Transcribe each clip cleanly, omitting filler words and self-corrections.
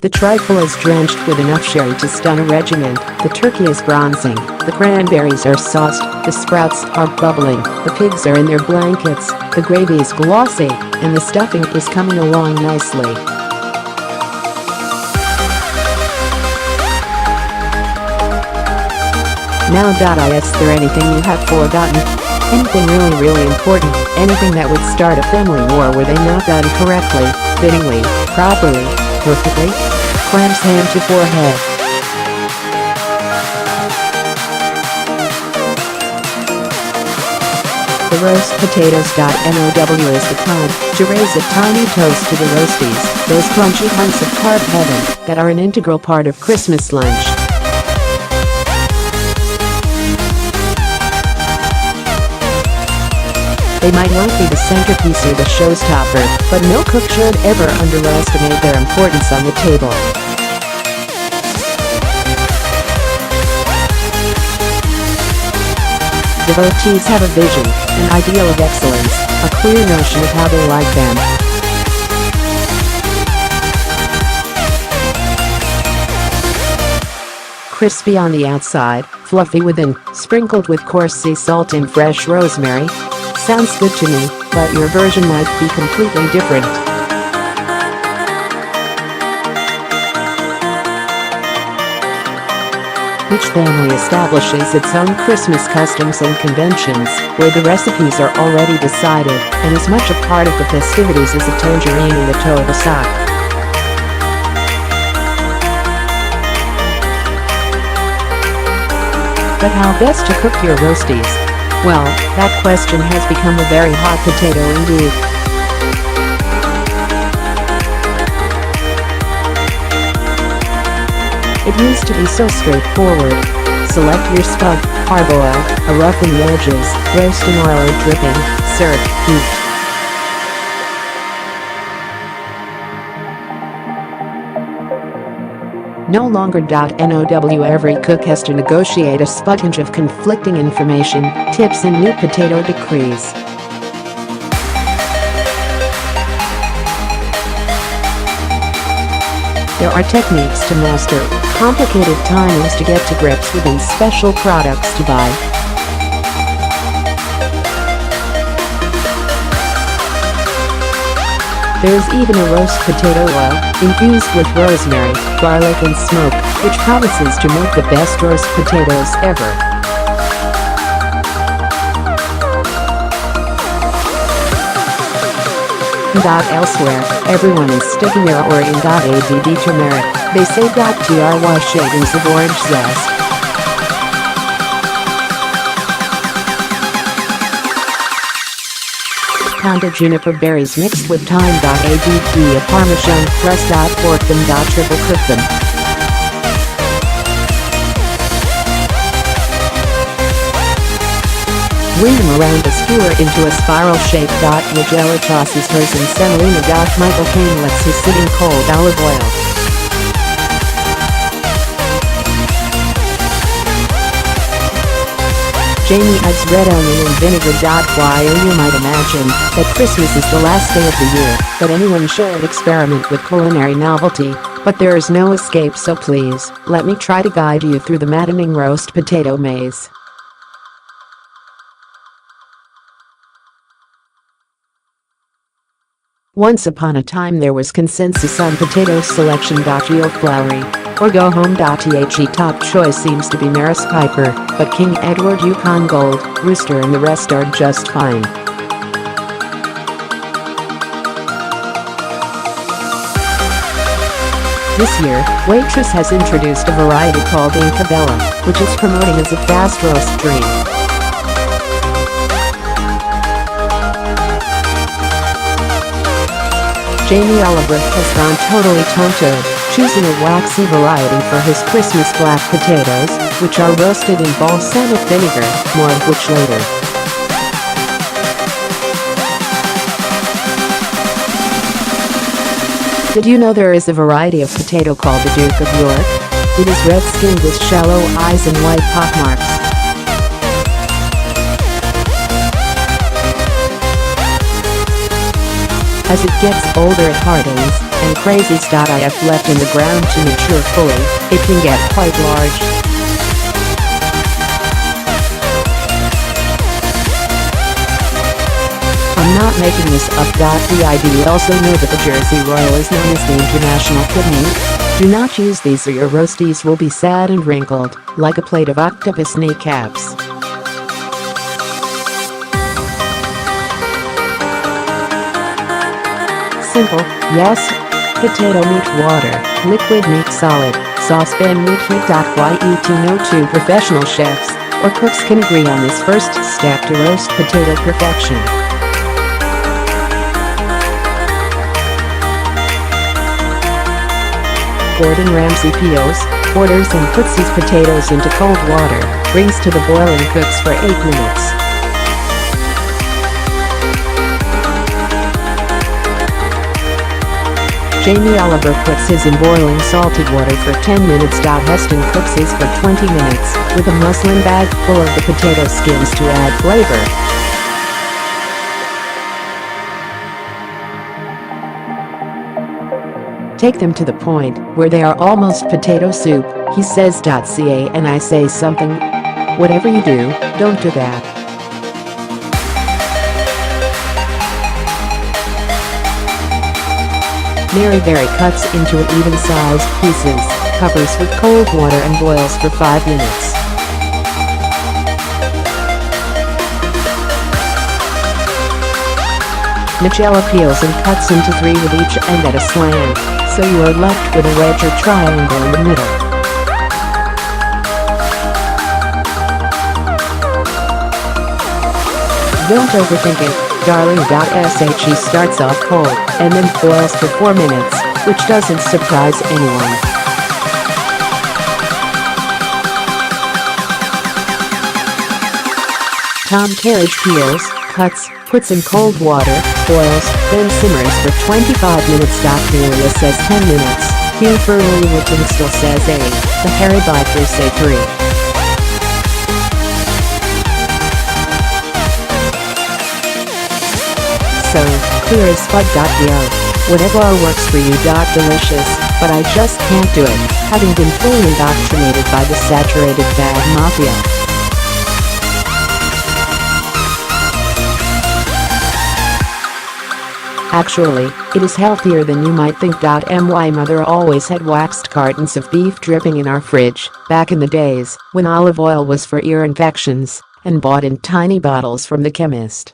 The trifle is drenched with enough sherry to stun a regiment, the turkey is bronzing, the cranberries are sauced, the sprouts are bubbling, the pigs are in their blankets, the gravy is glossy, and the stuffing is coming along nicely. Now.Is there anything you have forgotten? Anything really important, anything that would start a family war were they not done correctly, fittingly, properly, perfectly? Clamps hand to forehead. The roast potatoes.Now is the time to raise a tiny toast to the roasties, those crunchy hunks of carb heaven that are an integral part of Christmas lunch. They might not be the centerpiece or the showstopper, but no cook should ever underestimate their importance on the table. Devotees have a vision, an ideal of excellence, a clear notion of how they like them. Crispy on the outside, fluffy within, sprinkled with coarse sea salt and fresh rosemary. Sounds good to me, but your version might be completely different. Each family establishes its own Christmas customs and conventions, where the recipes are already decided, and as much a part of the festivities as a tangerine in the toe of a sock. But how best to cook your roasties? Well, that question has become a very hot potato indeed. It used to be so straightforward. Select your spud, parboil, a roughen the edges, roast in oil or dripping, serve, eat. No longer.Now. Every cook has to negotiate a sponge of conflicting information, tips and new potato decrees. There are techniques to master, complicated timings to get to grips with, and special products to buy. There is even a roast potato oil, infused with rosemary, garlic and smoke, which promises to make the best roast potatoes ever. Elsewhere, everyone is sticking their or in.Add turmeric, they say.Try shavings of orange zest. Pounded juniper berries mixed with thyme.Add, a parmesan, crust.Fork, them.Triple-cook them. Wing them around a skewer into a spiral shape.Nigella tosses hers in semolina.Michael lets his sitting cold olive oil. Jamie adds red onion and vinegar.You. You might imagine that Christmas is the last day of the year, but anyone should experiment with culinary novelty, but there is no escape, so please, let me try to guide you through the maddening roast potato maze. Once upon a time there was consensus on potato selection.Go floury, or go home.The top choice seems to be Maris Piper, but King Edward, Yukon Gold, Rooster and the rest are just fine. This year, Waitress has introduced a variety called Inca Bella, which it's promoting as a fast roast dream. Jamie Oliver has gone totally tonto, choosing a waxy variety for his Christmas black potatoes, which are roasted in balsamic vinegar, more of which later. Did you know there is a variety of potato called the Duke of York? It is red-skinned with shallow eyes and white pockmarks. As it gets older it hardens, and crazies.If left in the ground to mature fully, it can get quite large. I'm not making this up. Do you also know that the Jersey Royal is known as the international kidney? Do not use these or your roasties will be sad and wrinkled, like a plate of octopus kneecaps. Simple, yes? Potato meat water, liquid meat solid, saucepan meat heat.Y.No 2 professional chefs, or cooks can agree on this first step to roast potato perfection. Gordon Ramsay peels, quarters and puts his potatoes into cold water, brings to the boil and cooks for 8 minutes. Jamie Oliver puts his in boiling salted water for 10 minutes. Heston cooks his for 20 minutes, with a muslin bag full of the potato skins to add flavor. Take them to the point where they are almost potato soup, he says. Ca and I say something. Whatever you do, don't do that. Very cuts into even-sized pieces, covers with cold water and boils for 5 minutes. Nigella peels and cuts into 3 with each end at a slant, so you are left with a wedge or triangle in the middle. Don't overthink it, darling. She starts off cold, and then boils for 4 minutes, which doesn't surprise anyone. Tom Carriage peels, cuts, puts in cold water, boils, then simmers for 25 minutes. Delia says 10 minutes, Hugh Furley-Whitton still says 8, the Harry Bikers say 3. So, clear as Spud.Yo. Whatever works for you. Delicious, but I just can't do it, having been fully indoctrinated by the saturated fad mafia. Actually, it is healthier than you might think. My mother always had waxed cartons of beef dripping in our fridge, back in the days when olive oil was for ear infections, and bought in tiny bottles from the chemist.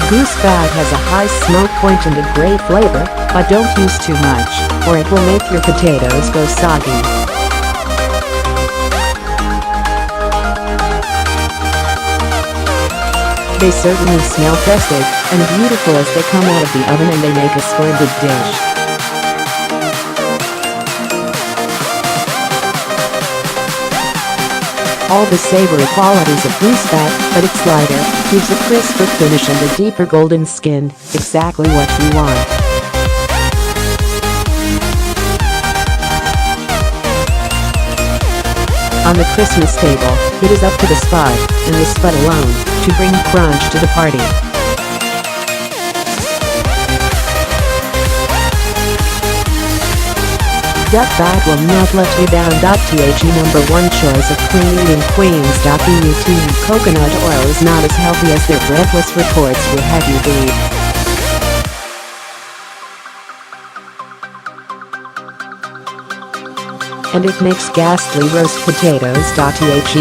Goose fat has a high smoke point and a great flavor, but don't use too much, or it will make your potatoes go soggy. They certainly smell festive and beautiful as they come out of the oven, and they make a splendid dish. All the savory qualities of goose fat, but it's lighter, gives a crisper finish and a deeper golden skin, exactly what you want. On the Christmas table, it is up to the Spud, and the Spud alone, to bring crunch to the party. That will not let you down. The number 1 choice of clean-eating queens. The coconut oil is not as healthy as their breathless reports will have you believe. And it makes ghastly roast potatoes. The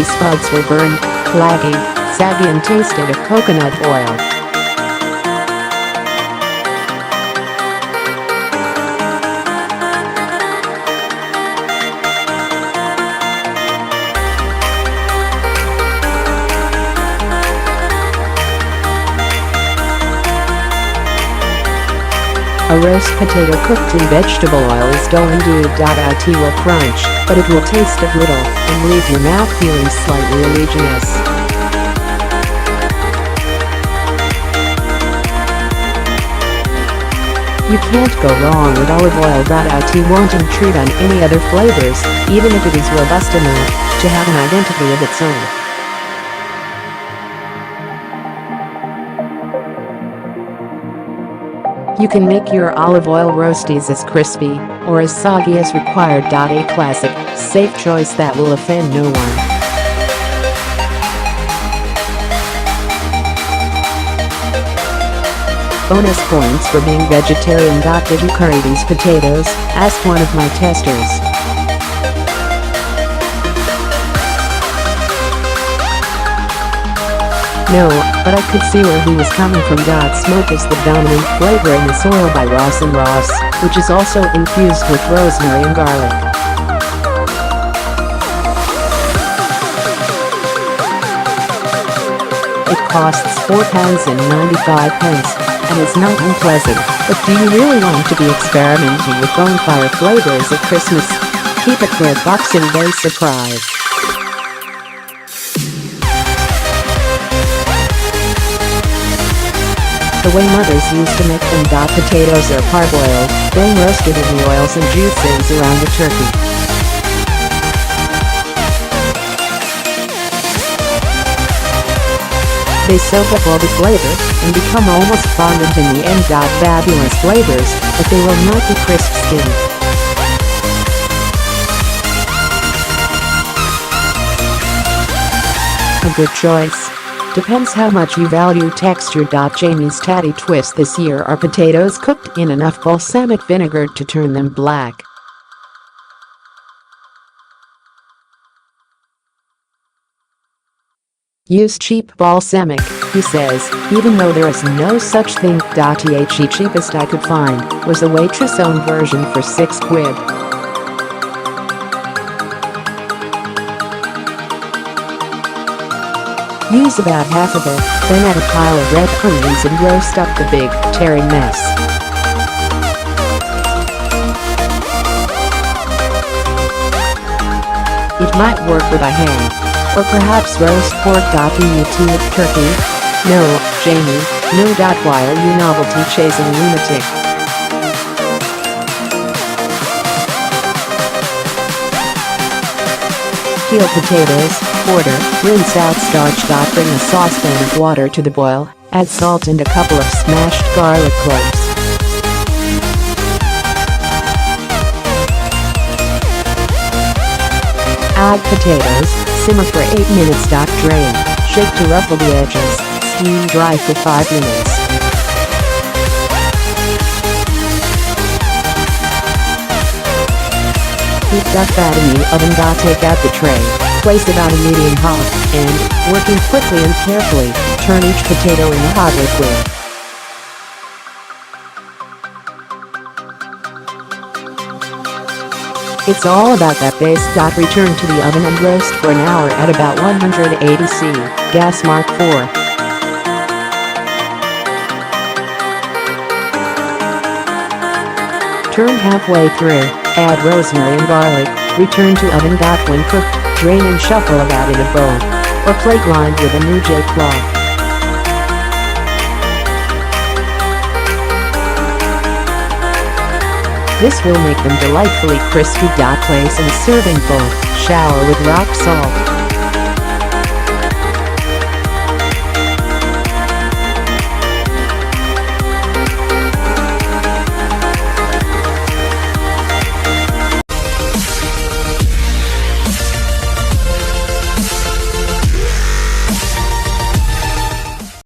spuds were burned, claggy, saggy and tasted of coconut oil. A roast potato cooked in vegetable oil is dull indeed. It will crunch, but it will taste of little, and leave your mouth feeling slightly oleaginous. You can't go wrong with olive oil.It won't intrude on any other flavors, even if it is robust enough to have an identity of its own. You can make your olive oil roasties as crispy or as soggy as required. A classic, safe choice that will offend no one. Bonus points for being vegetarian. Did you curry these potatoes? Asked one of my testers. No, but I could see where he was coming from. Smoke is the dominant flavor in this oil by Ross & Ross, which is also infused with rosemary and garlic. It costs £4.95 and is not unpleasant, but do you really want to be experimenting with bonfire flavors at Christmas? Keep it for a Boxing Day surprise. The way mothers used to make them. Potatoes are parboiled, then roasted in the oils and juices around the turkey. They soak up all the flavor and become almost fondant in the end. Fabulous flavors, but they will not be crisp skinned. A good choice. Depends how much you value texture. Jamie's tatty twist this year are potatoes cooked in enough balsamic vinegar to turn them black. Use cheap balsamic, he says, even though there is no such thing. The cheapest I could find was a waitress-owned version for £6. Use about half of it, then add a pile of red onions and roast up the big, tearing mess. It might work with a ham, or perhaps roast pork. Eat turkey? No, Jamie, no. Why are you novelty chasing lunatic? Peel potatoes, quarter, rinse out starch. Bring a saucepan of water to the boil, add salt and a couple of smashed garlic cloves. Add potatoes, simmer for 8 minutes. Drain, shake to ruffle the edges, steam dry for 5 minutes. Heat fat in the oven. Take out the tray, place it on a medium hot, and, working quickly and carefully, turn each potato in the hot liquid. It's all about that base. Return to the oven and roast for an hour at about 180 C, gas mark 4. Turn halfway through, add rosemary and garlic, return to oven. When cooked, drain and shuffle about in a bowl or plate lined with a new J cloth. This will make them delightfully crispy. Place in a serving bowl, shower with rock salt,